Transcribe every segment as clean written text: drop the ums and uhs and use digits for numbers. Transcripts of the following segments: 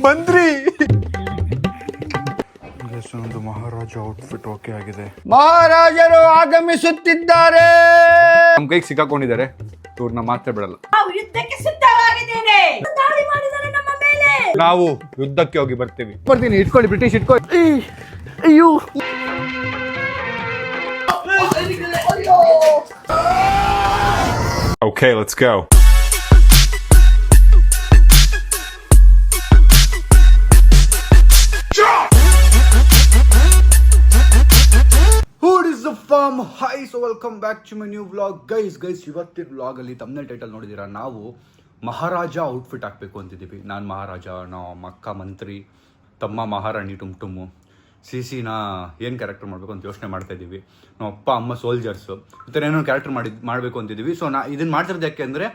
ಮಂತ್ರಿ ಒಂದು ಮಹಾರಾಜ outfit okay ಆಗಿದೆ. ಮಹಾರಾಜರು ಆಗಮಿಸುತ್ತಿದ್ದಾರೆ. ನಮ್ ಕೈಗೆ ಸಿಕ್ಕಾಕೊಂಡಿದ್ದಾರೆ. ಇವ್ರನ್ನ ಮಾತ್ರ ಬಿಡಲ್ಲ. ಯುದ್ಧಕ್ಕೆ ಸಿದ್ಧವಾಗಿದ್ದೇನೆ. ದಾಳಿ ಮಾಡಿದರೆ ನಮ್ಮ ಮೇಲೆ. ನಾವು ಯುದ್ಧಕ್ಕೆ ಹೋಗಿ ಬರ್ತೀವಿ. ಬರ್ತೀನಿ, ಇಟ್ಕೊಳ್ಳಿ, ಬ್ರಿಟಿಷ್ ಇಟ್ಕೊಳ್ಳಿ. ಅಯ್ಯೋ, Okay, let's go. Who is the farm? Hi, so welcome back to my new vlog. Guys, ಇವತ್ತಿನ ವ್ಲಾಗ್ ಅಲ್ಲಿ ತಮ್ನೇಲ್ ಟೈಟಲ್ ನೋಡಿದೀರಾ. ನಾವು ಮಹಾರಾಜ ಔಟ್ಫಿಟ್ ಹಾಕ್ಬೇಕು ಅಂತಿದ್ದೀವಿ. ನಾನು ಮಹಾರಾಜ, ನಮ್ಮ ಅಕ್ಕ ಮಂತ್ರಿ, ತಮ್ಮ ಮಹಾರಾಣಿ ಟುಮ್ಟುಮ್ಮು, ಸಿನ ಏನು ಕ್ಯಾರೆಕ್ಟರ್ ಮಾಡಬೇಕು ಅಂತ ಯೋಚನೆ ಮಾಡ್ತಾ ಇದ್ದೀವಿ. ನಮ್ಮ ಅಪ್ಪ ಅಮ್ಮ ಸೋಲ್ಜರ್ಸು, ಈ ಥರ ಏನೋ ಕ್ಯಾರೆಕ್ಟರ್ ಮಾಡಬೇಕು ಅಂತಿದ್ದೀವಿ. ಸೊ ಇದನ್ನು ಮಾಡ್ತಿರೋದು ಯಾಕೆ ಅಂದರೆ,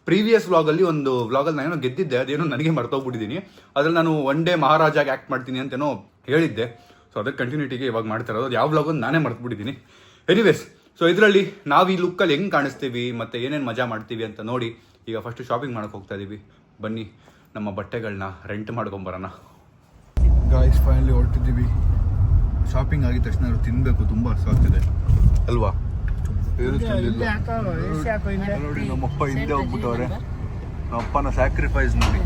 ಪ್ರೀವಿಯಸ್ ವ್ಲಾಗಲ್ಲಿ ಒಂದು ವ್ಲಾಗಲ್ಲಿ ನಾನೇನೋ ಗೆದ್ದಿದ್ದೆ, ಅದೇನೋ ನನಗೆ ಮರ್ತೋಗ್ಬಿಟ್ಟಿದ್ದೀನಿ. ಅದ್ರಲ್ಲಿ ನಾನು ಒನ್ ಡೇ ಮಹಾರಾಜಾಗಿ ಆ್ಯಕ್ಟ್ ಮಾಡ್ತೀನಿ ಅಂತೇನೋ ಹೇಳಿದ್ದೆ. ಸೊ ಅದಕ್ಕೆ ಕಂಟಿನ್ಯೂಟಿಗೆ ಇವಾಗ ಮಾಡ್ತಾ ಇರೋದು. ಅದು ಯಾವ ವ್ಲಾಗನ್ನು ನಾನೇ ಮರ್ತುಬಿಟ್ಟಿದ್ದೀನಿ. ಎನಿವೇಸ್, ಸೊ ಇದರಲ್ಲಿ ನಾವು ಈ ಲುಕ್ಕಲ್ಲಿ ಹೆಂಗೆ ಕಾಣಿಸ್ತೀವಿ ಮತ್ತು ಏನೇನು ಮಜಾ ಮಾಡ್ತೀವಿ ಅಂತ ನೋಡಿ ಈಗ ಫಸ್ಟು ಶಾಪಿಂಗ್ ಮಾಡೋಕ್ಕೆ ಹೋಗ್ತಾ ಇದ್ದೀವಿ. ಬನ್ನಿ ನಮ್ಮ ಬಟ್ಟೆಗಳನ್ನ ರೆಂಟ್ ಮಾಡ್ಕೊಂಬರೋಣ. ಗಾಯ್ಸ್, ಫೈನಲಿ ಹೊರಟಿದ್ದೀವಿ. ಶಾಪಿಂಗ್ ಆಗಿದ ತಕ್ಷಣ ತಿನ್ನಬೇಕು, ತುಂಬ ಹಸಿವಾಗ್ತಿದೆ ಅಲ್ವಾ? ನೋಡಿ, ನಮ್ಮಪ್ಪ ಹಿಂದೆ ಹೋಗ್ಬಿಟ್ಟವ್ರೆ. ನಮ್ಮಪ್ಪನ ಸ್ಯಾಕ್ರಿಫೈಸ್ ನೋಡಿ.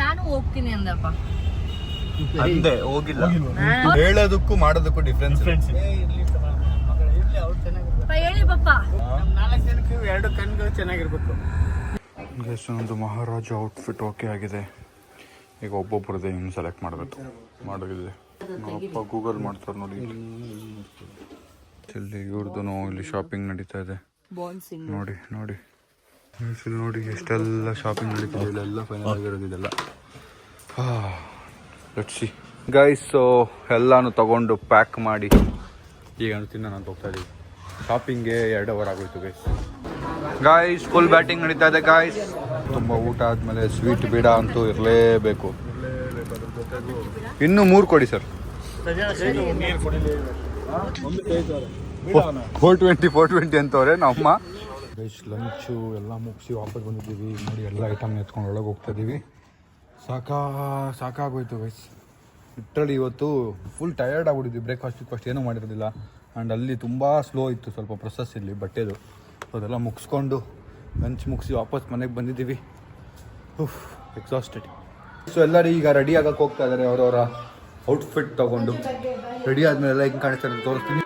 ನಾನು ಹೋಗ್ತೀನಿ ಅಂದಪ್ಪ. ಅಂದೆ, ಹೋಗಿಲ್ಲ. ಹೇಳೋದಕ್ಕೂ ಮಾಡೋದಕ್ಕೂ ಡಿಫ್ರೆನ್ಸ್. ಹೇಳಿ ಪಪ್ಪ. ಎರಡು ಕಣ್ಗಳು ಚೆನ್ನಾಗಿರ್ಬೇಕು. ಒಂದು ಮಹಾರಾಜ ಔಟ್ಫಿಟ್ ಓಕೆ ಆಗಿದೆ. ಈಗ ಒಬ್ಬೊಬ್ಬರದೇ ಇನ್ನು ಸೆಲೆಕ್ಟ್ ಮಾಡಬೇಕು. ಮಾಡೋದಿದೆ. ನಮ್ಮಪ್ಪ ಗೂಗಲ್ ಮಾಡ್ತಾರೆ ನೋಡಿ. ಇಲ್ಲಿ ಇವ್ರದ್ದು ಇಲ್ಲಿ ಶಾಪಿಂಗ್ ನಡೀತಾ ಇದೆ. ನೋಡಿ ನೋಡಿ ಇಲ್ಲಿ ನೋಡಿ ಎಷ್ಟೆಲ್ಲ ಶಾಪಿಂಗ್ ನಡೀತಾ ಇದೆ. ಎಲ್ಲ ಫೈನಲ್ ಆಗಿರೋದು ಇದೆಲ್ಲ. Let's see guys. ಸೊ ಎಲ್ಲಾನು ತಗೊಂಡು ಪ್ಯಾಕ್ ಮಾಡಿ ಈಗ ತಿನ್ನೋಣ ಅಂತ ಹೋಗ್ತಾ ಇದೀವಿ. ಶಾಪಿಂಗ್ಗೆ 2 ಅವರ್ ಆಗೋಯ್ತು ಗಾಯ್ಸ್. ಫುಲ್ ಬ್ಯಾಟಿಂಗ್ ನಡೀತಾ ಇದೆ ಗಾಯ್ಸ್. ತುಂಬ ಊಟ ಆದಮೇಲೆ ಸ್ವೀಟ್ ಬೀಡ ಅಂತೂ ಇರಲೇಬೇಕು. ಇನ್ನೂ 3 ಕೊಡಿ ಸರ್. 420 ಅಂತವ್ರೆ ನಮ್ಮಮ್ಮ. ಗೈಸ್, ಲಂಚು ಎಲ್ಲ ಮುಗಿಸಿ ವಾಪಸ್ ಬಂದಿದ್ದೀವಿ. ನೋಡಿ, ಎಲ್ಲ ಐಟಮ್ ಎತ್ಕೊಂಡು ಒಳಗೆ ಹೋಗ್ತಾ ಇದ್ದೀವಿ. ಸಾಕಾಗೋಯ್ತು ಗೈಸ್. ಲಿಟ್ರಲಿ ಇವತ್ತು ಫುಲ್ ಟಯರ್ಡ್ ಆಗ್ಬಿಟ್ಟಿದ್ವಿ. ಬ್ರೇಕ್ಫಾಸ್ಟ್ ಏನೂ ಮಾಡಿರೋದಿಲ್ಲ. ಆ್ಯಂಡ್ ಅಲ್ಲಿ ತುಂಬ ಸ್ಲೋ ಇತ್ತು ಸ್ವಲ್ಪ ಪ್ರೊಸೆಸ್ ಇಲ್ಲಿ ಬಟ್ಟೆದು. ಅದೆಲ್ಲ ಮುಗಿಸ್ಕೊಂಡು ಲಂಚ್ ಮುಗಿಸಿ ವಾಪಸ್ ಮನೆಗೆ ಬಂದಿದ್ದೀವಿ. ಎಕ್ಸಾಸ್ಟೆಡ್. ಸೊ ಎಲ್ಲರೂ ಈಗ ರೆಡಿ ಆಗಕ್ಕೆ ಹೋಗ್ತಾ ಇದ್ದಾರೆ. ಅವರವರ ಔಟ್ಫಿಟ್ ತೊಗೊಂಡು ರೆಡಿ ಆದಮೇಲೆ ಎಲ್ಲ ಹೆಂಗೆ ಕಾಣಿಸ್ತಾರೆ ಅಂತ ತೋರಿಸ್ತೀನಿ.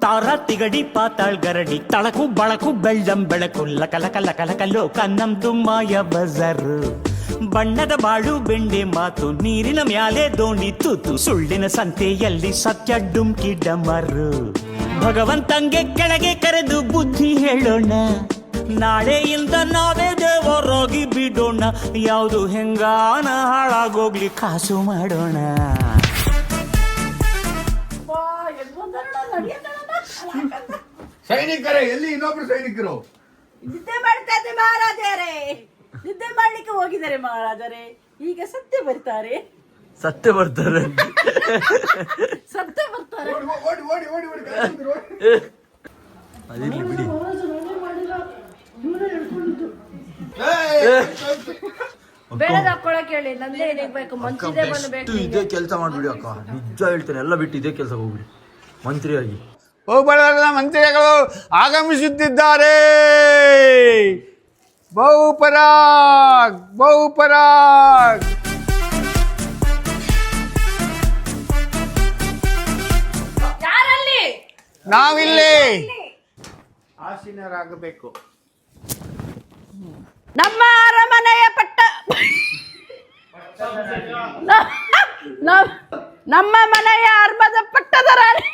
ತಾರ ತಿಗಡಿ ಪಾತಾಳ್ ಗರಡಿ ತಳಕು ಬಳಕು ಬೆಳ್ಳಂ ಬೆಳಕು ಲಕಲಕ ಲಕಲಕ ಲೋಕ ನಮ್ದು ಮಾಯ ಬಜಾರು. ಬಣ್ಣದ ಬಾಳು ಬೆಂಡೆ ಮಾತು ನೀರಿನ ಮ್ಯಾಲೆ ದೋಣಿ ತೂತು ಸುಳ್ಳಿನ ಸಂತೆಯಲ್ಲಿ ಸತ್ಯ ಡುಮ್ಕಿ ಡಮರು. ಭಗವಂತಂಗೆ ಕೆಳಗೆ ಕರೆದು ಬುದ್ಧಿ ಹೇಳೋಣ. ನಾಳೆಯಿಂದ ನಾವೇ ದೇವರಾಗಿ ಬಿಡೋಣ. ಯಾವುದು ಹೆಂಗಾನ ಹಾಳಾಗೋಗ್ಲಿ ಕಾಸು ಮಾಡೋಣ. ಸೈನಿಕರೇ, ಎಲ್ಲಿ ಇನ್ನೊಬ್ರು ಸೈನಿಕರು? ನಿದ್ದೆ ಮಾಡ್ತಾ ಇದ್ದೆ ಮಹಾರಾಜರೇ. ನಿದ್ದೆ ಮಾಡ್ಲಿಕ್ಕೆ ಹೋಗಿದ್ದಾರೆ ಮಹಾರಾಜರೇ. ಈಗ ಸತ್ಯ ಬರ್ತಾರೆ. ಸತ್ಯ ಬರ್ತಾರೆ. ಬಿಡಿ. ಬೆಳೆದ ಹಾಕೊಳಕ್ ಹೇಳಿ. ನಂದೇ ಬೇಕು, ಮಂಚಿದೆ ಬಂದ್ಬೇಕು. ಇದೇ ಕೆಲಸ ಮಾಡ್ಬಿಡಿ ಅಕ್ಕ, ನಿಜ ಹೇಳ್ತೇನೆ. ಎಲ್ಲ ಬಿಟ್ಟು ಇದೇ ಕೆಲಸ ಹೋಗ್ಬಿಡಿ ಮಂತ್ರಿಯಾಗಿ. ಬಹುಬಲದ ಮಂತ್ರಿಗಳು ಆಗಮಿಸುತ್ತಿದ್ದಾರೆ. ಬಹುಪರಾಗ್ ಬಹುಪರಾಗ್. ಯಾರಲ್ಲಿ? ನಾವಿಲ್ಲಿ ಆಸೀನರಾಗಬೇಕು. ನಮ್ಮ ಅರಮನೆಯ ನಮ್ಮ ಮನೆಯ ಅರ್ಮದ ಪಟ್ಟದ ರಾಣಿ,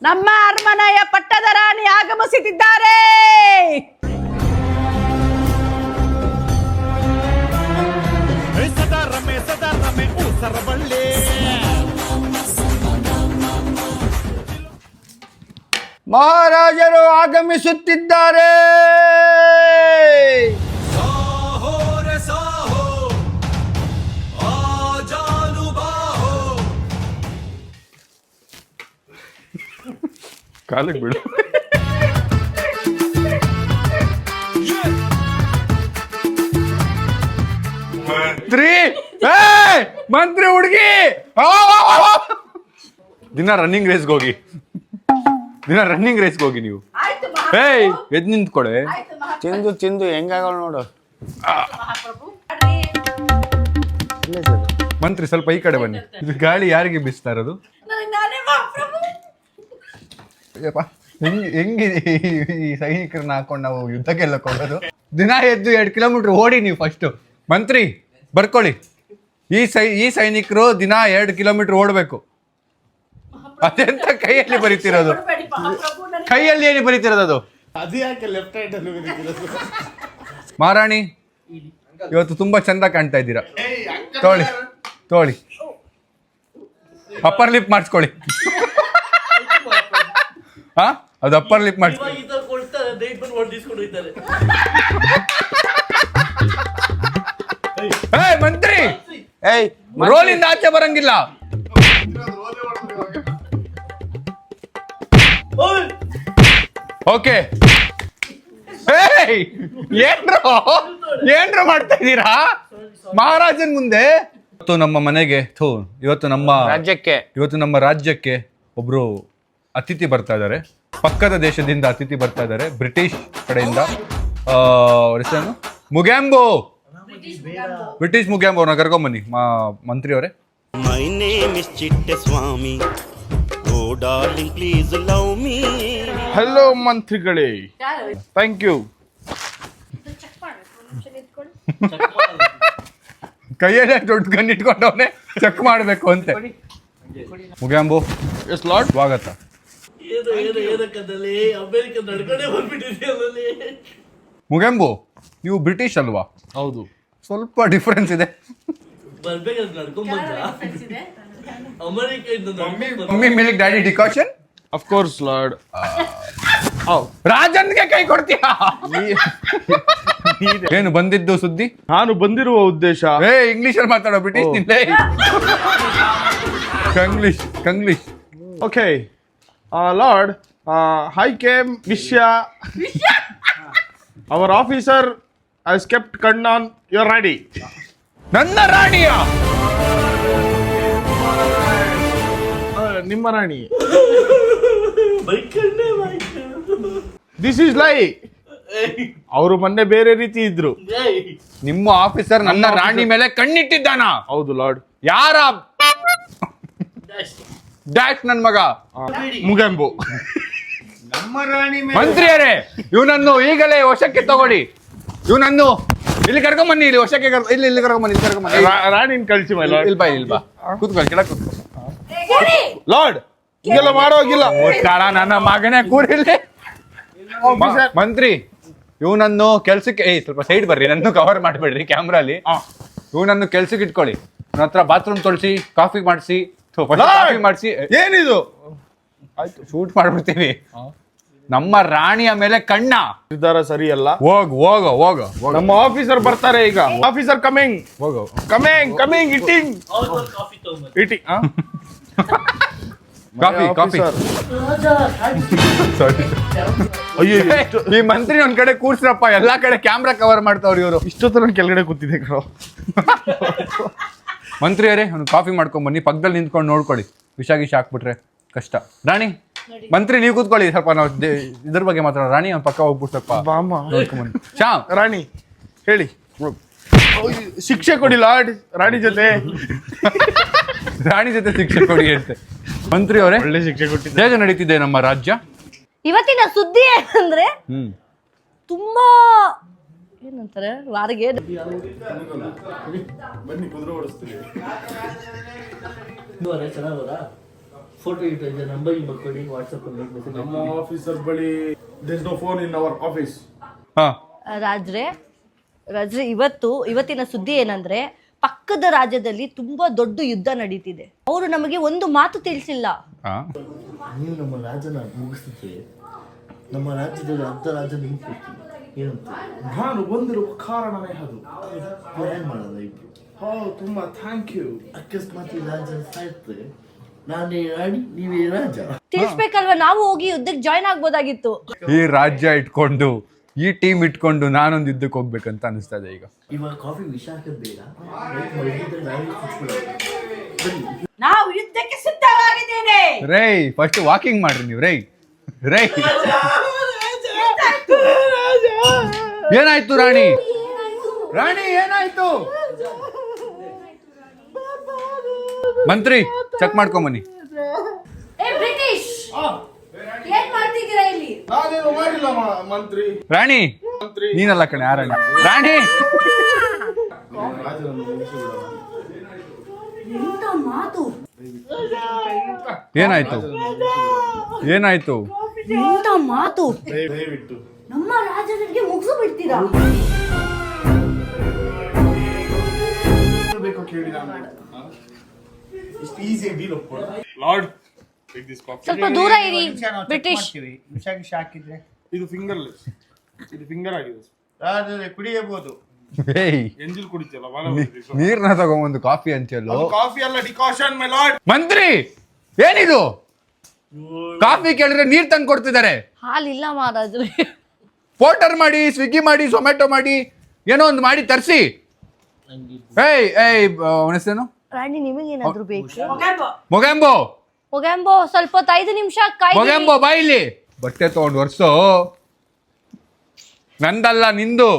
ನಮ್ಮ ಅರಮನೆಯ ಪಟ್ಟದ ರಾಣಿ ಆಗಮಿಸುತ್ತಿದ್ದಾರೆ. ಮಹಾರಾಜರು ಆಗಮಿಸುತ್ತಿದ್ದಾರೆ. ಕಾಲಿಗೆ ಬಿಡು. ಮಂತ್ರಿ ಹುಡುಗಿ ದಿನ ರನ್ನಿಂಗ್ ರೇಸ್ಗೆ ಹೋಗಿ ನೀವು. ಆಯ್ತು ಏಯ್ ಎದ್ ನಿಂತ್ಕೊಳೆ. ಆಯ್ತು ಚಿಂದು ಹೆಂಗಾಗವ ನೋಡು. ಮಹಾಪ್ರಭು ಮಾಡ್ರಿ. ಮಂತ್ರಿ ಸ್ವಲ್ಪ ಈ ಕಡೆ ಬನ್ನಿ. ಇದು ಗಾಳಿ ಯಾರಿಗೆ ಬೀಸ್ತಾ ಇರೋದು? ನನಗೆ ನಾನೇ ಮಹಾಪ್ರಭು. ಹೆಂಗಿದೆ ಈ ಸೈನಿಕರನ್ನ ಹಾಕೊಂಡು ನಾವು ಯುದ್ಧಕ್ಕೆಲ್ಲ ಹೋಗೋದು? ದಿನ ಎದ್ದು 2 ಕಿಲೋಮೀಟರ್ ಓಡಿ ನೀವು ಫಸ್ಟ್. ಮಂತ್ರಿ ಬರ್ಕೊಳ್ಳಿ, ಈ ಸೈನಿಕರು ದಿನ 2 ಕಿಲೋಮೀಟರ್ ಓಡಬೇಕು. ಅದೆಂತ ಕೈಯಲ್ಲಿ ಬರೀತಿರೋದು? ಕೊಡ್ಬೇಡಿ ಮಹಾಪ್ರಭು ನನಗೆ. ಕೈಯಲ್ಲಿ ಏನು ಬರೀತಿರೋದು ಅದು? ಅದು ಯಾಕೆ ಲೆಫ್ಟ್ ರೈಟ್ ಅಲ್ಲಿ ಬರೀತಿರೋದು? ಮಹಾರಾಣಿ ಇವತ್ತು ತುಂಬಾ ಚಂದ ಕಾಣ್ತಾ ಇದ್ದೀರಾ. ತೋಳಿ ಅಪ್ಪರ್ ಲಿಪ್ ಮಾಡಿಸ್ಕೊಳ್ಳಿ. ಹಾ ಅದು ಅಪ್ಪರ್ ಲಿಪ್ ಮಾಡಿಸ್ಕೊಳ್ಳಿ. ಮಂತ್ರಿ ರೋಲಿಂದ ಆಚೆ ಬರಂಗಿಲ್ಲ. ಓಕೆ ಏನ್ರ ಮಾಡ್ತಾ ಇದ್ದೀರಾ ಮಹಾರಾಜನ್ ಮುಂದೆ? ಇವತ್ತು ನಮ್ಮ ಮನೆಗೆ ಇವತ್ತು ನಮ್ಮ ರಾಜ್ಯಕ್ಕೆ ಒಬ್ರು ಅತಿಥಿ ಬರ್ತಾ ಇದ್ದಾರೆ. ಪಕ್ಕದ ದೇಶದಿಂದ ಅತಿಥಿ ಬರ್ತಾ ಇದ್ದಾರೆ, ಬ್ರಿಟಿಷ್ ಕಡೆಯಿಂದ. ಹೆಸರೇನು? ಮುಗ್ಯಾಂಬೋ, ಬ್ರಿಟಿಷ್ ಮುಗ್ಯಾಂಬೋ. ಅವ್ರನ್ನ ಕರ್ಕೊಂಬನ್ನಿ ಮಂತ್ರಿ ಅವರೇ. My name is Chitteswami. Oh darling, please love me. Hello ಮಂತ್ರಿಗಳೇ, ಥ್ಯಾಂಕ್ ಯು. ಕೈಯಲ್ಲೇ ದೊಡ್ಡ ಗನ್ ಇಟ್ಕೊಂಡವನೇ ಚೆಕ್ ಮಾಡಬೇಕು ಅಂತೆ. Mogambo yes lord. ಸ್ವಾಗತ. ಮುಗ್ಯಾಂಬೋ ನೀವು ಬ್ರಿಟಿಷ್ ಅಲ್ವಾ? ಹೌದು. ಸ್ವಲ್ಪ ಡಿಫರೆನ್ಸ್ ಇದೆ. Mummy milk daddy decoction. Of course lord. ರಾಜನ್ಗೆ ಕೈ ಕೊಡ್ತೀಯಾ? ಏನು ಬಂದಿದ್ದು ಸುದ್ದಿ? ನಾನು ಬಂದಿರುವ ಉದ್ದೇಶ ಇಂಗ್ಲಿಷ್ ಅಲ್ಲಿ ಮಾತಾಡೋ, ಬ್ರಿಟಿಷ್ ನಿಂದೆ. Kanglish. Okay lord, I came ವಿಷಯ. ಅವರ್ ಆಫೀಸರ್ has kept ಕಣ್ ಆನ್ ಯುವರ್ ರಾಣಿ. ನನ್ನ ರಾಣಿಯ? ನಿಮ್ಮ ರಾಣಿ. ದಿಸ್ ಇಸ್ ಲೈ. ಅವರು ಮೊನ್ನೆ ಬೇರೆ ರೀತಿ ಇದ್ರು. ನಿಮ್ಮ ಆಫೀಸರ್ ನನ್ನ ರಾಣಿ ಮೇಲೆ ಕಣ್ಣಿಟ್ಟಿದ್ದಾನ? ಹೌದು ಲಾರ್ಡ್. ಯಾರ? ಡ್ಯಾಶ್ ನನ್ ಮಗ ಮುಗ್ಯಾಂಬೋ. ಮಂತ್ರಿಯರೇ, ಇವನನ್ನು ಈಗಲೇ ವಶಕ್ಕೆ ತಗೊಳ್ಳಿ. ಇವನನ್ನು ಇಲ್ಲಿ ಕರ್ಕೊಂಬನ್ನಿ. ಇಲ್ಲಿ ವಶಕ್ಕೆ ಇಲ್ಲಿ ಕರ್ಕೊಂಬನ್ನಿ. ರಾಣಿನ ಕಳಿಸಿ ಮೈ ಲಾರ್ಡ್. ಇಲ್ಬಾ ಕೂತ್ಕೊಳ್ಳಿ, ಕೆಳಗೆ ಕೂತ್ಕೊ. ಲಾರ್ಡ್ ಹಿಂಗೆಲ್ಲ ಮಾಡೋಗಿಲ್ಲ. ಕಾಳ ನನ್ನ ಮಗನೇ ಕೂರಿಲ್ಲಿ. ಮಂತ್ರಿ ಇವನನ್ನು ಕೆಲ್ಸಕ್ಕೆ ಸ್ವಲ್ಪ ಸೈಡ್ ಬರ್ರಿ, ನನ್ನ ಕವರ್ ಮಾಡಬೇಡ್ರಿ ಕ್ಯಾಮ್ರಾಲಿ. ಇವನನ್ನು ಕೆಲ್ಸಕ್ಕೆ ಇಟ್ಕೊಳ್ಳಿ. ನನ್ನ ಹತ್ರ ಬಾತ್ರೂಮ್ ತೊಳ್ಸಿ, ಕಾಫಿ ಮಾಡಿಸಿ ಏನಿದು? ಆಯ್ತು, ಶೂಟ್ ಮಾಡ್ಬಿಡ್ತೀವಿ. ನಮ್ಮ ರಾಣಿಯ ಮೇಲೆ ಕಣ್ಣ. ನಿರ್ಧಾರ ಸರಿಯಲ್ಲ. ಹೋಗ. ನಮ್ಮ ಆಫೀಸರ್ ಬರ್ತಾರೆ ಈಗ. Officer coming. ಇಟಿಂಗ್. ಕಾಫಿ. ಅಯ್ಯೋ, ಈ ಮಂತ್ರಿ ಒಂದ್ ಕಡೆ ಕೂರ್ಸ್ರಪ್ಪ, ಎಲ್ಲಾ ಕಡೆ ಕ್ಯಾಮ್ರಾ ಕವರ್ ಮಾಡ್ತಾವ್ರಿ ಇವರು. ಇಷ್ಟೊತ್ತರ ಕೆಳಗಡೆ ಕೂತಿದೆ ಕಣೋ. ಮಂತ್ರಿಯರೇ ಅವ್ನು ಕಾಫಿ ಮಾಡ್ಕೊಂಡ್ ಬನ್ನಿ. ಪಕ್ಕದಲ್ಲಿ ನಿಂತ್ಕೊಂಡು ನೋಡ್ಕೊಳ್ಳಿ, ವಿಷ ಹಾಕ್ಬಿಟ್ರೆ ಕಷ್ಟ. ರಾಣಿ, ಮಂತ್ರಿ ನೀವು ಕೂತ್ಕೊಳ್ಳಿ, ಸ್ವಲ್ಪ ನಾವು ಇದ್ರ ಬಗ್ಗೆ ಮಾತಾಡೋಣ. ರಾಣಿ ಅವ್ನ ಪಕ್ಕ ಹೋಗ್ಬಿಟ್ಟು ಸ್ವಲ್ಪ ನೋಡ್ಕೊಂಬನ್ನಿ. ಶ್ಯಾಮ್, ರಾಣಿ ಹೇಳಿ. ಶಿಕ್ಷೆ ಕೊಡಿ ಲಾರ್ಡ್. ರಾಣಿ ಜೊತೆ ಶಿಕ್ಷೆ ಕೊಡಿ ಅಂತೆ. ಮಂತ್ರಿ ಅವರೇ, ಒಳ್ಳೆ ಶಿಕ್ಷೆ ಕೊಟ್ಟಿದ್ದೆ. ಹೇಗೆ ನಡೀತಿದೆ ನಮ್ಮ ರಾಜ್ಯ? ಇವತ್ತಿನ ಸುದ್ದಿ ಏನಂದ್ರೆ ತುಂಬಾ ಏನಂತಾರೆ ವಾರಿಗೆ ಫೋಟೋ ಇಟ್ಟಿದ್ದೆ, ನಂಬರ್ ಬರ್ಕೊಳ್ಳಿ, ವಾಟ್ಸಪ್ ಅಲ್ಲಿ. ನಮ್ಮ ಆಫೀಸರ್ ಬಳಿ there is no phone in our office. ರಾಜ್ರೆ ಇವತ್ತಿನ ಸುದ್ದಿ ಏನಂದ್ರೆ ಪಕ್ಕದ ರಾಜ್ಯದಲ್ಲಿ ತುಂಬಾ ದೊಡ್ಡ ಯುದ್ಧ ನಡೀತಿದೆ. ಅವರು ನಮಗೆ ಒಂದು ಮಾತು ತಿಳಿಸಿಲ್ಲ. ನೀವು ನಮ್ಮ ರಾಜ್ಯನ ಮುಗಿಸ್ತಿದ್ರೆ ನಮ್ಮ ರಾಜ್ಯದಲ್ಲಿ ಅರ್ಧ ರಾಜ್ಯ ನಿಮ್ಗೆ ಕೊಡ್ತೀವಿ. ಏನಂತ ನಾನು ಬಂದಿರುವ ಕಾರಣವೇ ಅದು. ಪ್ಲಾನ್ ಮಾಡೋಣ ಇಬ್ರು. ತುಂಬಾ ಥ್ಯಾಂಕ್ ಯು. ಅಕಸ್ಮಾತ್ ಈ ರಾಜ್ಯ ಸಾಯ್ತದೆ, ನಾನೇ ರಾಣಿ ನೀವೇ ರಾಜ. ತಿಳಿಸ್ಬೇಕಲ್ವಾ, ನಾವು ಹೋಗಿ ಯುದ್ಧಕ್ಕೆ ಜಾಯ್ನ್ ಆಗ್ಬೋದಾಗಿತ್ತು. ಈ ರಾಜ್ಯ ಇಟ್ಕೊಂಡು ಈ ಟೀಮ್ ಇಟ್ಕೊಂಡು ನಾನೊಂದು ಯುದ್ಧಕ್ಕೆ ಹೋಗ್ಬೇಕಂತ ಅನಿಸ್ತಾ ಇದೆ ಈಗ. ಇವಾಗ ಕಾಫಿ ವಿಷ ಹಾಕೋದು ಬೇಡ, ಮಲಗಿದ್ರೆ ನಾವೇ ಕುಚ್ಕೊಳ್ಳೋದು. ಬನ್ನಿ. ನಾವು ಯುದ್ಧಕ್ಕೆ ಸಿದ್ಧವಾಗಿದ್ದೇನೆ. ರೈ ಫಸ್ಟ್ ವಾಕಿಂಗ್ ಮಾಡ್ರಿ ನೀವು. ರೈ ಏನಾಯ್ತು ರಾಣಿ? ರಾಣಿ ಏನಾಯ್ತು? ಮಂತ್ರಿ ಚೆಕ್ ಮಾಡ್ಕೊಂಬನ್ನಿ. ಏ ಬ್ರಿಟಿಷ್, ಏನ್ ಮಾಡ್ತಿದ್ದೀರಾ ಇಲ್ಲಿ? ನಾನೇನು ಮಾಡಿಲ್ಲ ಮಂತ್ರಿ. ರಾಣಿ ನೀನಲ್ಲ ಕಣೆ, ಆ ರಾಣಿ. ರಾಣಿ ಎಂತ ಮಾತು, ಏನಾಯ್ತು? ಏನಾಯ್ತು? ಎಂತ ಮಾತು, ದಯವಿಟ್ಟು ನಮ್ಮ ರಾಜನಿಗೆ ಮುಗಿಸು ಬಿಡ್ತೀರಾ? ಬೇಕು ಕೇಳಿ ನಾನು ಇಷ್ಟು ಈಸಿ ಡೀಲ್ ಒಪ್ಕೊಳ್ಳ. Lord take this coffee. ಸ್ವಲ್ಪ ದೂರ ಇರಿ ಬ್ರಿಟಿಷ್. ಇದು ಫಿಂಗರ್ಲೆಸ್, ಇದು ಫಿಂಗರ್ ಆಗಿದೆ. ರಾಜರೇ ಕುಡಿಯಬಹುದು. ಏಯ್ ಎಂಜಿಲ್ ಕುಡಿತಲ್ಲ ನೀರ್ನ ತಗೊಂಬಂದು ಕಾಫಿ ಅಂಚೆಲ್ಲೋ. ಕಾಫಿ ಅಲ್ಲ, ಡಿಕಾಷನ್ ಮೈ ಲಾರ್ಡ್. ಮಂತ್ರಿ ಏನಿದು? ಕಾಫಿ ಕೇಳಿದ್ರೆ ನೀರ್ ತಂದು ಕೊಡ್ತಿದ್ದಾರೆ. ಹಾಲಿಲ್ಲ ಮಹಾರಾಜರೇ. ಪೋರ್ಟರ್ ಮಾಡಿ, ಸ್ವಿಗ್ಗಿ ಮಾಡಿ, ಝೊಮ್ಯಾಟೊ ಮಾಡಿ, ಏನೋ ಒಂದು ಮಾಡಿ ತರಿಸಿ. ಅವನ ಹೆಸರೇನು? ರಾಣಿ ನಿಮಗೇನಾದ್ರೂ ಬೇಕು? ಮೊಗೆಂಬೋ. ಮೊಗೆಂಬೋ ಸ್ವಲ್ಪ ಹೊತ್ತು 5 ನಿಮಿಷ ಕಾಯ್ದು. ಮೊಗೆಂಬೋ ಬಾಯಿಲಿ. ಬಟ್ಟೆ ತಗೊಂಡು ವರ್ಷೋ. ನಂದಲ್ಲ ನಿಂದು.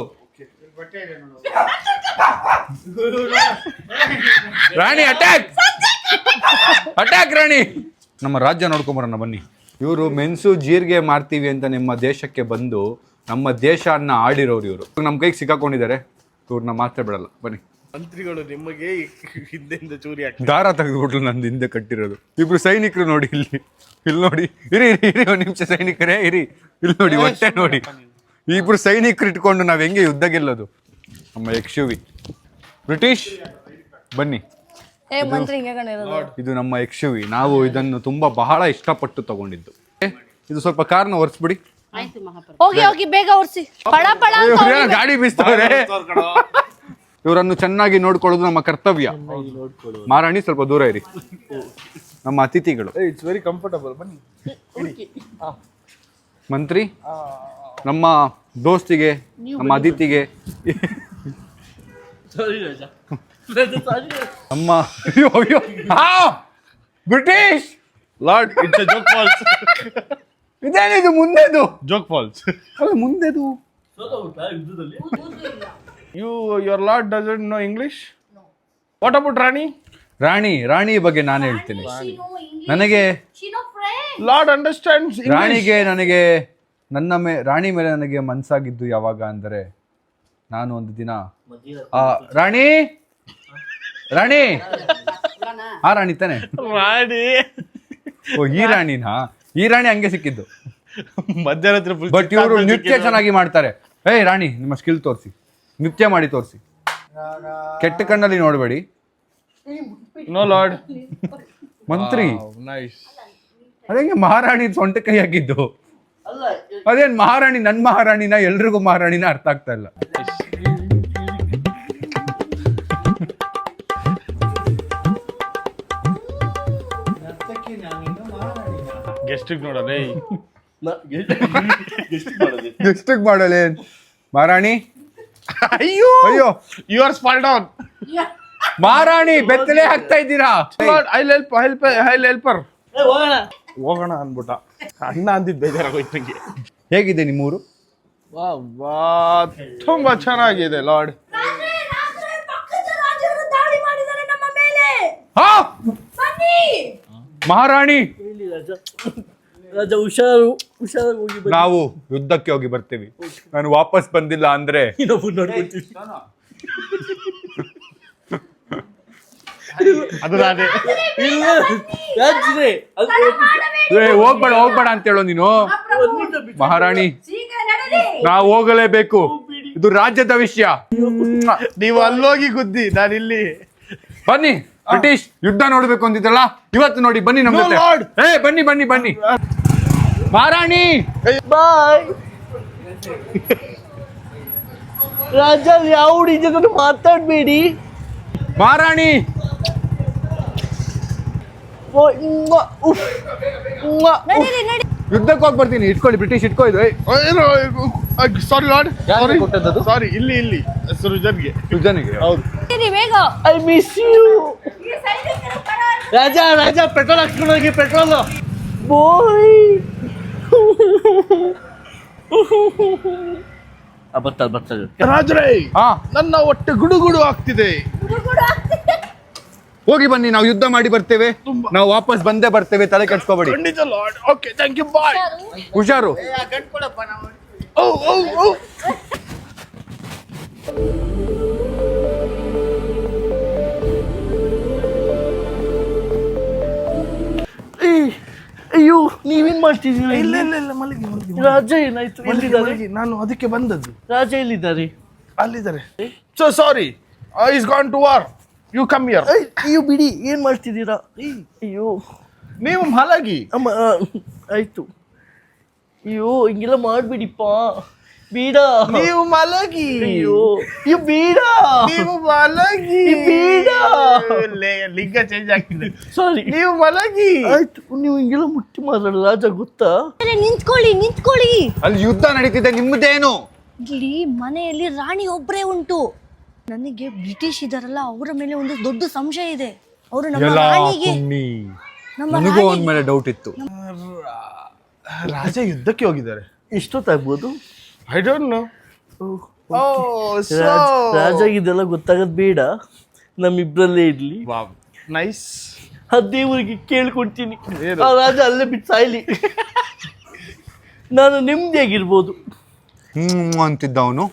ರಾಣಿ ಅಟ್ಯಾಕ್, ಅಟ್ಯಾಕ್ ರಾಣಿ. ನಮ್ಮ ರಾಜ್ಯ ನೋಡ್ಕೊಂಬರೋಣ ಬನ್ನಿ. ಇವರು ಮೆಣಸು ಜೀರಿಗೆ ಮಾರ್ತೀವಿ ಅಂತ ನಿಮ್ಮ ದೇಶಕ್ಕೆ ಬಂದು ನಮ್ಮ ದೇಶನ ಆಡಿರೋರು ಇವರು. ನಮ್ಮ ಕೈಗೆ ಸಿಕ್ಕಾಕೊಂಡಿದ್ದಾರೆ. ಇವ್ರನ್ನ ಮಾತ್ರ ಬಿಡಲ್ಲ ಬನ್ನಿ. ಮಂತ್ರಿಗಳು ನಿಮಗೆ ಹಿಂದೆಂದ ಚೂರಿ ಹಾಕಿ ದಾರ ತೆಗೆದುಬಿಟ್ಲು ನಂದು ಹಿಂದೆ ಕಟ್ಟಿರೋದು. ಇಬ್ರು ಸೈನಿಕರು ನೋಡಿ ಇಲ್ಲಿ, ಇಲ್ಲಿ ನೋಡಿ. ಇರಿ ಇರಿ ಇರಿ ಒಂದು ನಿಮಿಷ ಸೈನಿಕರೇ ಇರಿ. ಇಲ್ಲಿ ನೋಡಿ ಹೊಟ್ಟೆ ನೋಡಿ. ಇಬ್ರು ಸೈನಿಕರು ಇಟ್ಕೊಂಡು ನಾವು ಹೆಂಗೆ ಯುದ್ಧ ಗೆಲ್ಲೋದು? ನಮ್ಮ XUV ಬ್ರಿಟಿಷ್ ಬನ್ನಿ. ಮಂತ್ರಿ ಹಿಂಗೆ ಕಣಿರೋದು. ಇದು ನಮ್ಮ XUV. ನಾವು ಇದನ್ನು ತುಂಬಾ ಬಹಳ ಇಷ್ಟಪಟ್ಟು ತಗೊಂಡಿದ್ದು. ಇದು ಸ್ವಲ್ಪ ಕಾರ್ನ ಒರೆಸ್ಬಿಡಿ. ಹೋಗಿ ಹೋಗಿ ಬೇಗ ಒರ್ಸಿ. ಪಳ ಪಳ ಅಂತ ಇವ್ರೇನೋ ಹೊಡಿಬೇಡಿ. ಗಾಡಿ ಬೀಸ್ತವ್ರೆ. ಇವರನ್ನು ಚೆನ್ನಾಗಿ ನೋಡ್ಕೊಳ್ಳೋದು ನಮ್ಮ ಕರ್ತವ್ಯ. ಮಹಾರಾಣಿ ಸ್ವಲ್ಪ ದೂರ ಇರಿ. ನಮ್ಮ ಅತಿಥಿಗಳು. It's very comfortable. ಬನ್ನಿ. ಮಂತ್ರಿ ನಮ್ಮ ದೋಸ್ತಿಗೆ, ನಮ್ಮ ಅತಿಥಿಗೆ, ನಮ್ಮ British lord it's joke falls. ಇದೇನಿದು ಮುಂದೆದು? Joke falls. ಅಲ್ಲ ಮುಂದೆದು. Your lord doesn't know English. What about Rani? ರಾಣಿ ಬಗ್ಗೆ ನಾನು ಹೇಳ್ತೀನಿ. ನನಗೆ ಲಾರ್ಡ್ ಅಂಡರ್ಸ್ಟ್ಯಾಂಡ್ಸ್ ರಾಣಿಗೆ ನನಗೆ ರಾಣಿ ಮೇಲೆ ನನಗೆ ಮನ್ಸಾಗಿದ್ದು ಯಾವಾಗ ಅಂದರೆ, ನಾನು ಒಂದು ದಿನ ರಾಣಿ ಆ ರಾಣಿ ತಾನೆ? ರಾಣಿ. ಓ ಈ ರಾಣಿನಾ? ಈ ರಾಣಿ ಹಂಗೆ ಸಿಕ್ಕಿದ್ದು. ಮಧ್ಯರಾತ್ರಿ ಬಟ್ ಇವರು ನೃತ್ಯ ಚೆನ್ನಾಗಿ ಮಾಡ್ತಾರೆ. ರಾಣಿ ನಿಮ್ಮ ಸ್ಕಿಲ್ ತೋರಿಸಿ, ನೃತ್ಯ ಮಾಡಿ ತೋರಿಸಿ. ಕೆಟ್ಟ ಕಣ್ಣಲ್ಲಿ ನೋಡಬೇಡಿ. No lord. ಮಂತ್ರಿ ನೈಸ್. ಅದೇಂಗೆ ಮಹಾರಾಣಿ ಸೊಂಟ ಕೈ ಹಾಕಿದ್ದು? ಅದೇನ್ ಮಹಾರಾಣಿ ನನ್ ಮಹಾರಾಣಿನ ಎಲ್ರಿಗೂ ಮಹಾರಾಣಿನ ಅರ್ಥ ಆಗ್ತಾ ಇಲ್ಲ. ಗೆಸ್ಟಿಗೆ ನೋಡೋಣ. ಎಷ್ಟಕ್ಕೆ ಮಾಡಲೇ ಮಹಾರಾಣಿ? ಅಯ್ಯೋ ಅಯ್ಯೋ ಯು ಆರ್ ಸ್ಪಾಲ್ಡ್ ಆನ್. ಮಹಾರಾಣಿ ಬೆತ್ತಲೆ ಹಾಕ್ತಾ ಇದ್ದೀರಾ? ಹೆಲ್ಪರ್ ಹೋಗೋಣ ಅನ್ಬಿಟ್ಟ. ಅಣ್ಣ ಅಂದಿದ್ದು ಬೇಜಾರಾಗೋಯ್ತು ನಂಗೆ. ಹೇಗಿದೆ ನಿಮ್ಮೂರು? ತುಂಬಾ ಚೆನ್ನಾಗಿದೆ ಲಾರ್ಡ್. ಮಹಾರಾಣಿ ಹುಷಾರು ಹೋಗಿ. ನಾವು ಯುದ್ಧಕ್ಕೆ ಹೋಗಿ ಬರ್ತೀವಿ. ನಾನು ವಾಪಸ್ ಬಂದಿಲ್ಲ ಅಂದ್ರೆ ಅದು ನಾನೇ. ಹೋಗ್ಬೇಡ ಅಂತ ಹೇಳೋ ನೀನು. ಮಹಾರಾಣಿ ನಾವು ಹೋಗಲೇಬೇಕು. ಇದು ರಾಜ್ಯದ ವಿಷಯ. ನೀವು ಅಲ್ಲೋಗಿ ಗುದ್ದಿ, ನಾನು ಇಲ್ಲಿ. ಬನ್ನಿ ಬ್ರಿಟಿಷ್ ಯುದ್ಧ ನೋಡ್ಬೇಕು ಅಂತಿದ್ದಲ್ಲ, ಇವತ್ತು ನೋಡಿ ಬನ್ನಿ ನಮ್ಮ ಜೊತೆ. ಬನ್ನಿ ಬನ್ನಿ ಬನ್ನಿ ಮಹಾರಾಣಿ. ಬಾಯ್ ರಾಜ. ಯಾವ ಜೊತೆ ಮಾತಾಡ್ಬೇಡಿ ಮಹಾರಾಣಿ. ನಡೀರಿ ನಡಿ. ಯುದ್ಧಕ್ಕೆ ಹೋಗಿ ಬರ್ತೀನಿ. ಇಟ್ಕೊಳ್ಳಿ, ಬ್ರಿಟಿಷ್ ಇಟ್ಕೋ ಇದು. ಸಾರಿ ಲಾರ್ಡ್, ಯಾರಿಗೆ ಕೊಟ್ಟದ್ದು? ಸಾರಿ. ಇಲ್ಲಿ ಸೃಜನ್ಗೆ. ಸುಜನಿಗೆ. ಹೌದು. ನಡೀರಿ ಬೇಗ. I miss you Raja. Petrol ಹಾಕ್ಸ್ಕೊಂಡು ಹೋಗಿ, ಪೆಟ್ರೋಲ್ ಬಾಯ್. ಬರ್ತಾರೆ. ರಾಜರೇ, ಹಾ, ನನ್ನ ಹೊಟ್ಟೆ ಗುಡುಗುಡು ಆಗ್ತಿದೆ. ಹೋಗಿ ಬನ್ನಿ, ನಾವು ಯುದ್ಧ ಮಾಡಿ ಬರ್ತೇವೆ. ನಾವು ವಾಪಸ್ ಬಂದೇ ಬರ್ತೇವೆ, ತಲೆ ಕೆಡ್ಸ್ಕೊಬೇಡಿ. ಖಂಡಿತ ಲಾರ್ಡ್. ಓಕೆ, ಥ್ಯಾಂಕ್ ಯು, ಬಾಯ್. ಹುಷಾರು. ಓ ಅಯ್ಯೋ, ನೀವೇನ್ ಮಾಡ್ತಿದ್ದೀರಾ? ಇಲ್ಲ ಮಲಗಿ. ರಾಜ ಏನಾಯ್ತು? ಎಲ್ಲಿದ್ದಾರೆ? ನಾನು ಅದಕ್ಕೆ ಬಂದದ್ದು. ರಾಜ ಎಲ್ಲಿದ್ದಾರೆ? ಅಲ್ಲಿದ್ದಾರೆ. So sorry, is gone to war. You come here. ಅಯ್ಯೋ ಬಿಡಿ, ಏನ್ ಮಾಡ್ತಿದ್ದೀರಾ? ಅಯ್ಯೋ ನೀವು ಮಲಗಿ. ಅಮ್ಮ, ಆಯ್ತು. ಅಯ್ಯೋ ಹಿಂಗೆಲ್ಲ ಮಾಡ್ಬಿಡಿಪ್ಪ, ಬೇಡ. ನೀವು ಮಲಗಿ. ಅಯ್ಯೋ ಬೇಡ, ನೀವು ಮಲಗಿ. ಬೇಡ. ಲಿಂಗ ಚೇಂಜ್ ಆಗ್ತಿದೆ. ಸಾರಿ, ನೀವು ಮಲಗಿ. ಆಯ್ತು. ನೀವು ಹಿಂಗೆಲ್ಲ ಮುಟ್ಟಿ ಮಾತಾಡೋದು ರಾಜ ಗೊತ್ತಾ? ಅರೆ, ನಿಂತ್ಕೊಳ್ಳಿ. ಅಲ್ಲಿ ಯುದ್ಧ ನಡೀತಿದೆ, ನಿಮ್ಮದೇನು? ಇಲ್ಲಿ ಮನೆಯಲ್ಲಿ ರಾಣಿ ಒಬ್ಬರೇ ಉಂಟು. ನನಗೆ ಬ್ರಿಟಿಷ್ ಇದಾರಲ್ಲ, ಅವರ ಮೇಲೆ ಒಂದು ದೊಡ್ಡ ಸಂಶಯ ಇದೆ. ಅವರು ನಮ್ಮ ರಾಣಿಗೆ ನನಗೂ ಅವನ ಮೇಲೆ ಡೌಟ್ ಇತ್ತು. ರಾಜ ಯುದ್ಧಕ್ಕೆ ಹೋಗಿದ್ದಾರೆ. ಎಷ್ಟೊತ್ತಾಗ್ಬೋದು? I don't know. ರಾಜ ಇದೆಲ್ಲ ಗೊತ್ತಾಗದ್ ಬೇಡ, ನಮ್ಮಿಬ್ರಲ್ಲೇ ಇರ್ಲಿ. ನೈಸ್. ಆ ದೇವರಿಗೆ ಕೇಳ್ಕೊಡ್ತೀನಿ, ಆ ರಾಜ ಅಲ್ಲೇ ಬಿಟ್ಟು ಸಾಯ್ಲಿ, ನಾನು ನೆಮ್ಮದಿಯಾಗಿರ್ಬೋದು. ಅಂತಿದ್ದ ಅವನು.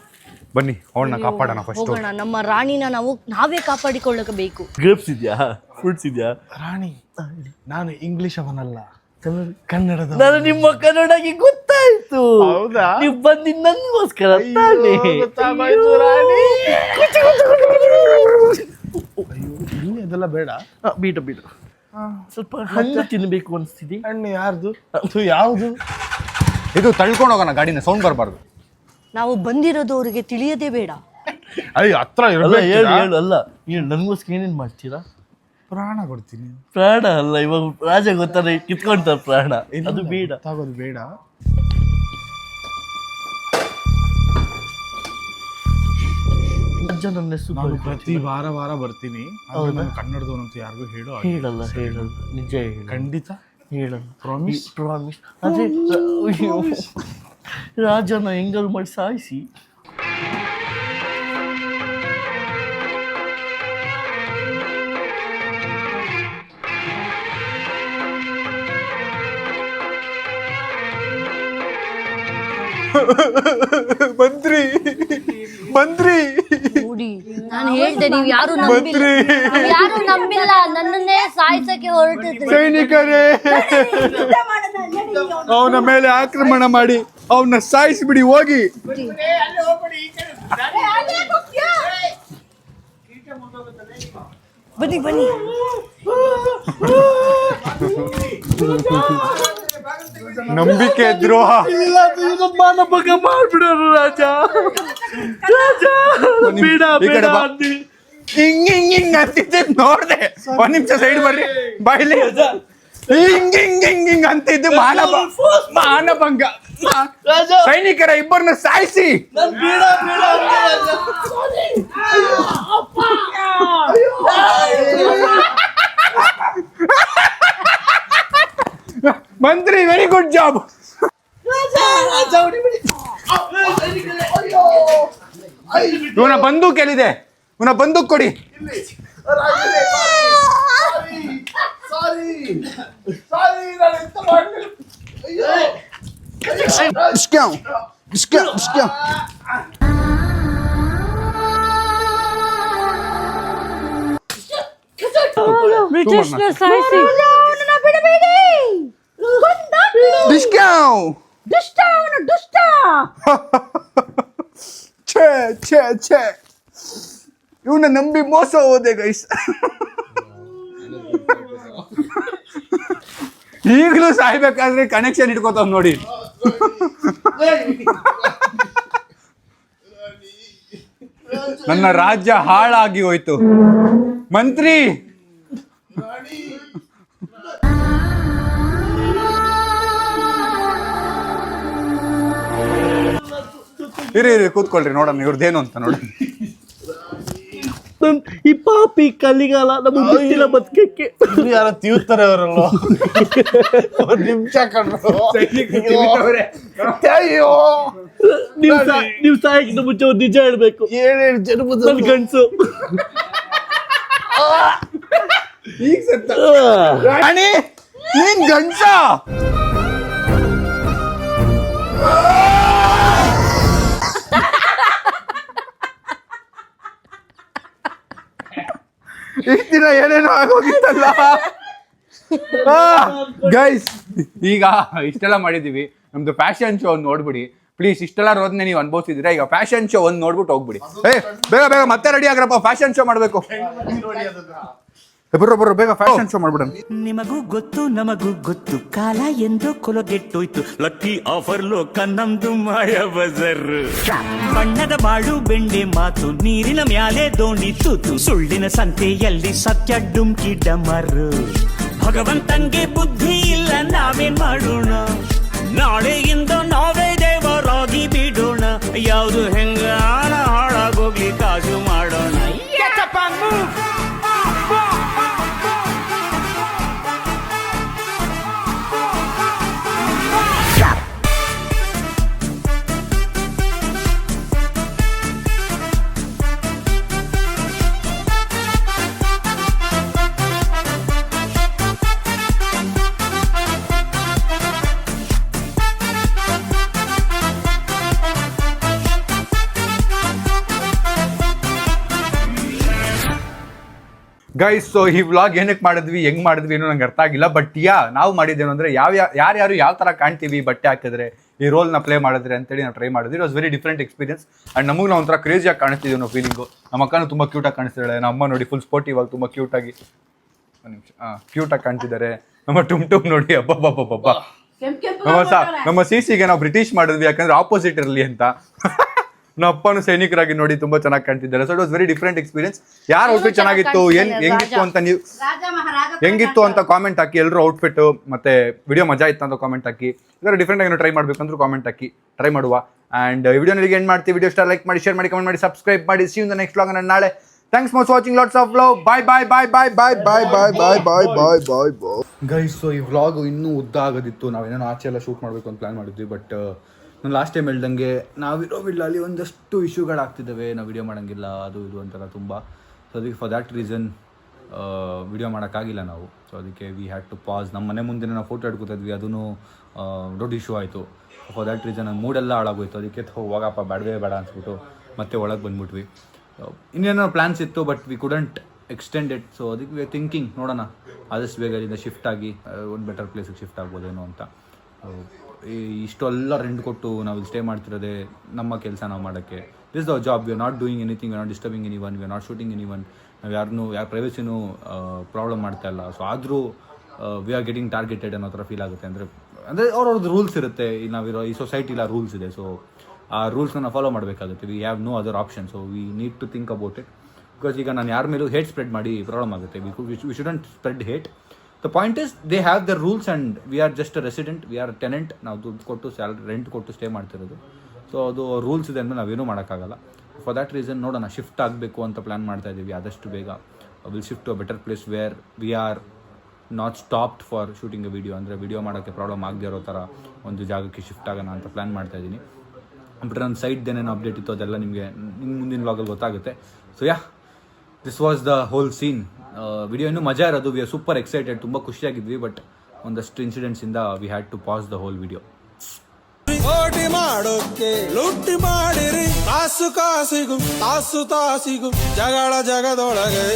ಬನ್ನಿ, ಅವಳನ್ನ ಕಾಪಾಡೋಣ ಫಸ್ಟ್. ಹೋಗೋಣ, ನಮ್ಮ ರಾಣಿನ ನಾವೇ ಕಾಪಾಡಿಕೊಳ್ಳಬೇಕು. ಗ್ರೇಪ್ಸ್ ಇದೆಯಾ? ಫ್ರೂಟ್ಸ್ ಇದೆಯಾ? ರಾಣಿ, ನಾನು ಇಂಗ್ಲಿಷ್ ಅವನಲ್ಲ, ಕನ್ನಡದ. ನಾನು ನಿಮ್ಮ ಕನ್ನಡಗೆ ಗೊತ್ತಾಯ್ತು. ಹೌದಾ? ನೀವು ಬಂದಿದ್ದು ನನಗೋಸ್ಕರ ತಾನೇ? ಗೊತ್ತಾಗೋಯ್ತು ರಾಣಿ. ಇನ್ನು ಇದೆಲ್ಲ ಬೇಡ. ಬೀಟ ಸ್ವಲ್ಪ ಹಣ್ಣು ತಿನ್ಬೇಕು ಅನಿಸ್ತಿದೆ. ಹಣ್ಣು ಯಾರ್ದು? ಅದು ಯಾವುದು? ಇದು ತಳ್ಕೊಂಡು ಹೋಗೋಣ, ಗಾಡಿನ ಸೌಂಡ್ ಬರಬಾರ್ದು. ನಾವು ಬಂದಿರೋದು ಅವರಿಗೆ ತಿಳಿಯದೇ ಬೇಡ. ಅಯ್ಯ, ಹತ್ರ ಅಲ್ಲ, ಹೇಳು ಇರಬೇಕು. ಅಲ್ಲ, ನನಗೋಸ್ಕರ ಏನೇನು ಮಾಡ್ತೀರಾ? ಪ್ರಾಣ ಕೊಡ್ತೀನಿ. ಪ್ರಾಣ ಅಲ್ಲ, ಇವಾಗ ರಾಜ ಗೊತ್ತಾನೆ ಕಿತ್ಕೊಂತಾರೆ ಪ್ರಾಣ. ಅದು ಬೇಡ, ತಾಗೋದು ಬೇಡ. ರಾಜ ನನ್ನ ಹೆಸರು ನಾನು ಪ್ರತಿ ವಾರ ಬರ್ತೀನಿ. ನಾನು ಕನ್ನಡದವನಂತ ಯಾರಿಗೂ ಹೇಳಲ್ಲ, ನಿಜ ಹೇಳ. ಖಂಡಿತ ಹೇಳಲ್ಲ. ಪ್ರಾಮಿಸ್. ಅದೇ ಅಯ್ಯೋ, ರಾಜನ ಹೆಂಗಾರು ಮಾಡಿ ಸಾಯಿಸಿ. ಮಂತ್ರಿ ನೋಡಿ, ನಾನು ಹೇಳ್ದೆ, ನೀವು ಯಾರು ನಂಬಿಲ್ಲ. ನನ್ನನ್ನೇ ಸಾಯಿಸಕ್ಕೆ ಹೊರಟಿದ್ರಿ. ಸೈನಿಕರೇ, ಅವನ ಮೇಲೆ ಆಕ್ರಮಣ ಮಾಡಿ ಅವನ್ನ ಸಾಯಿಸಿಬಿಡಿ, ಹೋಗಿ. ಬನ್ನಿ. ನಂಬಿಕೆ ದ್ರೋಹ. ಮಾನಭಂಗ ಮಾಡ್ಬಿಡೋರು ರಾಜ. ಬೇಡ ಈ ಕಡೆ ಬಾ. ಹಿಂಗ್ ಅಂತಿದ್ದೆ ನೋಡ್ದೆ. ಒಂದ್ ನಿಮಿಷ ಸೈಡ್ ಬರ್ರಿ, ಬಾಯ್ಲಿ. ಹಿಂಗ್ ಅಂತಿದ್ದು ಮಾನಭಂಗ. ಸೈನಿಕರ ಇಬ್ಬರನ್ನ ಸಾಯಿಸಿ. ಮಂತ್ರಿ, ವೆರಿ ಗುಡ್ ಜಾಬ್. ಇವನ ಬಂದೂಕ್ ಎಲ್ಲಿದೆ? ಇವನ ಬಂದೂಕ್ ಕೊಡಿ. ಬ್ರಿಟಿಷ್ನ ಸಾಯಿಸಿ. ದುಷ್ಟ, ಅವನು ದುಷ್ಟ. ಛೇ, ಇವನ್ನ ನಂಬಿ ಮೋಸ ಹೋದೆ ಗೈಸ್. ಈಗಲೂ ಸಾಯ್ಬೇಕಾದ್ರೆ ಕನೆಕ್ಷನ್ ಇಟ್ಕೋತಾವ್ ನೋಡಿ. ನನ್ನ ರಾಜ್ಯ ಹಾಳಾಗಿ ಹೋಯ್ತು. ಮಂತ್ರಿ, ಇರಿ ಕೂತ್ಕೊಳ್ರಿ ನೋಡೋಣ ಇವ್ರದ್ದೇನು ಅಂತ ನೋಡಿ. ಈ ಪಾಪಿ ಕಲಿಗಾಲ ನಮಗೆ ಗೊತ್ತಿಲ್ಲ ಬದುಕಕ್ಕೆ. ಯಾರ ತೀರ್ತಾರೆ ಅವರಲ್ಲ. ಒಂದ್ ನಿಮಿಷ ಕಣ್ರು. ಅಯ್ಯೋ ನೀವು ಸಾಯಕ್ಕಿಂತ ಮುಂಚೆ ಒಂದು ನಿಜ ಹೇಳ್ಬೇಕು. ಏನೇನು ಜನ್ಮದ ಗಂಡ್ಸು ಈಗ ಸತ್ತ ರಾಣಿ ನೀನ್ ಗಂಡ್ಸ? ಇಷ್ಟು ದಿನ ಏನೇನೋ ಆಗೋಗಿತ್ತಲ್ಲ ಗೈಸ್. ಈಗ ಇಷ್ಟೆಲ್ಲ ಮಾಡಿದೀವಿ, ನಮ್ದು ಫ್ಯಾಷನ್ ಶೋ ಒಂದು ನೋಡ್ಬಿಡಿ ಪ್ಲೀಸ್. ಇಷ್ಟೆಲ್ಲ ರೋದನೆ ನೀವು ಅನ್ಭವಿಸಿದ್ರೆ ಈಗ ಫ್ಯಾಷನ್ ಶೋ ಒಂದು ನೋಡ್ಬಿಟ್ಟು ಹೋಗ್ಬಿಡಿ. ಬೇಗ ಮತ್ತೆ ರೆಡಿ ಆಗ್ರಪ್ಪ, ಫ್ಯಾಷನ್ ಶೋ ಮಾಡ್ಬೇಕು. ಬರ್ರೋ ಬೇಗ ಫ್ಯಾಷನ್ ಶೋ ಮಾಡ್ಬಿಡೋಣ. ನಿಮಗೂ ಗೊತ್ತು ನಮಗೂ ಗೊತ್ತು, ಕಾಲ ಎಂದು ಕೊಲಗೆಟ್ಟೋಯ್ತು. ಲಕ್ಕಿ ಆಫರ್ ಲೋಕ ನಮ್ದು ಮಾಯ ಬಜಾರ್. ಬಣ್ಣದ ಬಾಳು ಬೆಂಡೆ ಮಾತು, ನೀರಿನ ಮ್ಯಾಲೆ ದೋಣಿ ತೂತು. ಸುಳ್ಳಿನ ಸಂತೆಯಲ್ಲಿ ಸತ್ಯ ಡುಮ್ಕಿ ಡಮರು. ಭಗವಂತಂಗೆ ಬುದ್ಧಿ ಇಲ್ಲ, ನಾವೇನ್ ಮಾಡೋಣ? ನಾಳೆಯಿಂದ ನಾವೇ ದೇವರಾಗಿ ಬಿಡೋಣ. ಯಾವುದು ಹೆಂಗಾನ ಹಾಳಾಗೋಗ್ಲಿ ಕಾಜು ಮಾಡೋಣ. ಗೈಸ್, ಸೊ ಈ ವ್ಲಾಗ್ ಏನಕ್ಕೆ ಮಾಡಿದ್ವಿ, ಹೆಂಗ್ ಮಾಡಿದ್ವಿ ಏನೋ ನಂಗೆ ಅರ್ಥ ಆಗಿಲ್ಲ. ಬಟ್ ನಾವು ಮಾಡಿದ್ದೇನು ಅಂದರೆ ಯಾರ್ಯಾರು ಯಾವ ಥರ ಕಾಣ್ತೀವಿ ಬಟ್ಟೆ ಹಾಕಿದ್ರೆ, ಈ ರೋಲ್ನ ಪ್ಲೇ ಮಾಡಿದ್ರೆ ಅಂತೇಳಿ ನಾವು ಟ್ರೈ ಮಾಡಿದ್ವಿ. It was very different experience. And ನಮಗೆ ನಾವು ಒಂಥರ ಕ್ರೇಜಿಯಾಗಿ ಕಾಣಿಸ್ತಿದ್ದೀವಿ ನಾವು ಫೀಲಿಂಗು. ನಮ್ಮ ಅಕ್ಕನೂ ತುಂಬ ಕ್ಯೂಟಾಗಿ ಕಾಣಿಸ್ತಿದ್ದಾಳೆ, ನಮ್ಮ ಅಮ್ಮ ನೋಡಿ ಫುಲ್ ಸ್ಪೋರ್ಟಿವ್ ಆಗಿ ತುಂಬ ಕ್ಯೂಟಾಗಿ ಕ್ಯೂಟಾಗಿ ಕಾಣ್ತಿದ್ದಾರೆ. ನಮ್ಮ ಟುಮ್ ನೋಡಿ ಅಬ್ಬಬ್ಬಬ್ಬಬ್ಬ. ನಮ್ಮ CCಗೆ ನಾವು ಬ್ರಿಟಿಷ್ ಮಾಡಿದ್ವಿ ಯಾಕಂದ್ರೆ ಆಪೋಸಿಟ್ ಇರಲಿ ಅಂತ. ನಮ್ಮ ಅಪ್ಪನು ಸೈನಿಕರಾಗಿ ನೋಡಿ ತುಂಬಾ ಚೆನ್ನಾಗಿ ಕಾಣ್ತಿದ್ದಾರೆ. So it was very different experience. ಯಾರು ಔಟ್ಫಿಟ್ ಚೆನ್ನಾಗಿತ್ತು, ಹೆಂಗಿತ್ತು ಅಂತ ನೀವು ಹೆಂಗಿತ್ತು ಅಂತ ಕಾಮೆಂಟ್ ಹಾಕಿ. ಎಲ್ಲರೂ ಔಟ್ಫಿಟ್ ಮತ್ತೆ ವಿಡಿಯೋ ಮಜಾ ಇತ್ತು ಅಂತ ಕಾಮೆಂಟ್ ಹಾಕಿ. ಇದರ ಡಿಫ್ರೆಂಟ್ ಆಗಿ ಟ್ರೈ ಮಾಡ್ಬೇಕಂದ್ರೂ ಕಾಮೆಂಟ್ ಹಾಕಿ, ಟ್ರೈ ಮಾಡುವ. ಅಂಡ್ ವಿಡಿಯೋ ನಿಮಗೆ ಏನು ಮಾಡ್ತೀವಿ, ವಿಡಿಯೋ ಸ್ಟಾರ್ ಲೈಕ್ ಮಾಡಿ, ಶೇರ್ ಮಾಡಿ, ಕಮೆಂಟ್ ಮಾಡಿ, ಸಬ್ಸ್ಕ್ರೈಬ್ ಮಾಡಿ. See you in the next vlog ನಾಳೆ. Thanks for watching, lots of love. Bye bye bye bye bye bye bye bye bye bye bye bye. Guys, so ಈ vlog ಇನ್ನೂ ಉದ್ದ ಆಗೋದಿತ್ತು. ನಾವೇನೋ ಆಚೆ ಎಲ್ಲ ಶೂಟ್ ಮಾಡಬೇಕು ಅಂತ ಪ್ಲಾನ್ ಮಾಡಿದ್ವಿ. ಬಟ್ ನಾನು ಲಾಸ್ಟ್ ಟೈಮ್ ಹೇಳ್ದಂಗೆ ನಾವಿರೋ ವಿಡ್ಲಲ್ಲಿ ಒಂದಷ್ಟು ಇಶ್ಯೂಗಳಾಗ್ತಿದ್ದಾವೆ. ನಾವು ವಿಡಿಯೋ ಮಾಡೋಂಗಿಲ್ಲ, ಅದು ಇದು ಅಂತೆಲ್ಲ ತುಂಬ. ಸೊ ಅದಕ್ಕೆ ಫಾರ್ ದ್ಯಾಟ್ ರೀಸನ್ ವಿಡಿಯೋ ಮಾಡೋಕ್ಕಾಗಿಲ್ಲ ನಾವು. ಸೊ ಅದಕ್ಕೆ ವಿ ಹ್ಯಾಡ್ ಟು ಪಾಸ್. ನಮ್ಮ ಮನೆ ಮುಂದೆ ನಾವು ಫೋಟೋ ಹಿಡ್ಕೊತಿದ್ವಿ, ಅದೂ ದೊಡ್ಡ ಇಶ್ಯೂ ಆಯಿತು. ಫಾರ್ ದ್ಯಾಟ್ ರೀಸನ್ ನನ್ನ ಮೂಡೆಲ್ಲ ಹಾಳಾಗೋಯ್ತು. ಅದಕ್ಕೆ ಹೋಗಪ್ಪ ಬೇಡವೇ ಬೇಡ ಅನ್ಸ್ಬಿಟ್ಟು ಮತ್ತೆ ಒಳಗೆ ಬಂದ್ಬಿಟ್ವಿ. ಇನ್ನೇನೋ ಪ್ಲ್ಯಾನ್ಸ್ ಇತ್ತು, but we couldn't extend it. So ಅದಕ್ಕೆ ವಿ ಆರ್ ಥಿಂಕಿಂಗ್, ನೋಡೋಣ ಆದಷ್ಟು ಬೇಗ ಇಲ್ಲಿಂದ ಶಿಫ್ಟ್ ಆಗಿ ಒಂದು ಬೆಟರ್ ಪ್ಲೇಸಿಗೆ ಶಿಫ್ಟ್ ಆಗ್ಬೋದೇನೋ ಅಂತ. ಇಷ್ಟೆಲ್ಲ ರೆಂಟ್ ಕೊಟ್ಟು ನಾವು ಇಲ್ಲಿ ಸ್ಟೇ ಮಾಡ್ತಿರೋದೇ ನಮ್ಮ ಕೆಲಸ ನಾವು ಮಾಡೋಕ್ಕೆ. This the job. V are not doing anything, V are not disturbing any one, V are not shooting any one. ನಾವು ಯಾರ ಪ್ರೈವಸಿನೂ ಪ್ರಾಬ್ಲಮ್ ಮಾಡ್ತಾ ಇಲ್ಲ. ಸೊ ಆದರೂ ವಿ ಆರ್ ಗೆಟಿಂಗ್ ಟಾರ್ಗೆಟೆಡ್ ಅನ್ನೋ ಥರ ಫೀಲ್ ಆಗುತ್ತೆ. ಅಂದರೆ ಅವ್ರವ್ರದ್ದು ರೂಲ್ಸ್ ಇರುತ್ತೆ. ನಾವಿರೋ ಈ ಸೊಸೈಟಿಲಿ ಆ ರೂಲ್ಸ್ ಇದೆ. ಸೊ ಆ ರೂಲ್ಸ್ನ ಫಾಲೋ ಮಾಡಬೇಕಾಗುತ್ತೆ. We have no other option. So we need to think about it. Because ಈಗ ನಾನು ಯಾರ ಮೇಲೂ ಹೇಟ್ ಸ್ಪ್ರೆಡ್ ಮಾಡಿ ಪ್ರಾಬ್ಲಮ್ ಆಗುತ್ತೆ. We shouldn't spread hate. The point is they have the rules and we are just a resident, we are tenant. ನಾವು ದುಡ್ಡು ಕೊಟ್ಟು rent ಕೊಟ್ಟು ಸ್ಟೇ ಮಾಡ್ತಿರೋದು. ಸೊ ಅದು ರೂಲ್ಸ್ ಇದೆ ಅಂದರೆ ನಾವೇನೂ ಮಾಡೋಕ್ಕಾಗಲ್ಲ. ಫಾರ್ ದ್ಯಾಟ್ ರೀಸನ್ ನೋಡೋಣ, ಶಿಫ್ಟ್ ಆಗಬೇಕು ಅಂತ ಪ್ಲ್ಯಾನ್ ಮಾಡ್ತಾ ಇದ್ದೀವಿ. ಆದಷ್ಟು ಬೇಗ will shift to a better place where we are not stopped for shooting a video. ಅಂದರೆ ವಿಡಿಯೋ ಮಾಡೋಕ್ಕೆ ಪ್ರಾಬ್ಲಮ್ ಆಗದೆ ಇರೋ ಥರ ಒಂದು ಜಾಗಕ್ಕೆ ಶಿಫ್ಟ್ ಆಗೋಣ ಅಂತ ಪ್ಲ್ಯಾನ್ ಮಾಡ್ತಾ ಇದ್ದೀನಿ. ಬಟ್ ನನ್ನ ಸೈಡ್ದೇನೇನು ಅಪ್ಡೇಟ್ ಇತ್ತು ಅದೆಲ್ಲ ನಿಮಗೆ ಮುಂದಿನ ವ್ಲಾಗಲ್ಲಿ ಗೊತ್ತಾಗುತ್ತೆ. So yeah, this was the whole scene. Video ಇನ್ನೂ ಮಜಾ ಇರೋದು. ವಿ ಆರ್ ಸೂಪರ್ ಎಕ್ಸೈಟೆಡ್, ತುಂಬ ಖುಷಿಯಾಗಿದ್ವಿ. ಬಟ್ ಒಂದಷ್ಟು ಇನ್ಸಿಡೆಂಟ್ಸಿಂದ we had to pass the whole video. ಓಟಿ ಮಾಡೋಕೆ ಲುಟ್ಟಿ ಮಾಡಿರಿ, ಕಾಸು ಕಾಸಿಗೂ ತಾಸು ತಾಸಿಗೂ ಜಗಳ ಜಗದೊಳಗೆ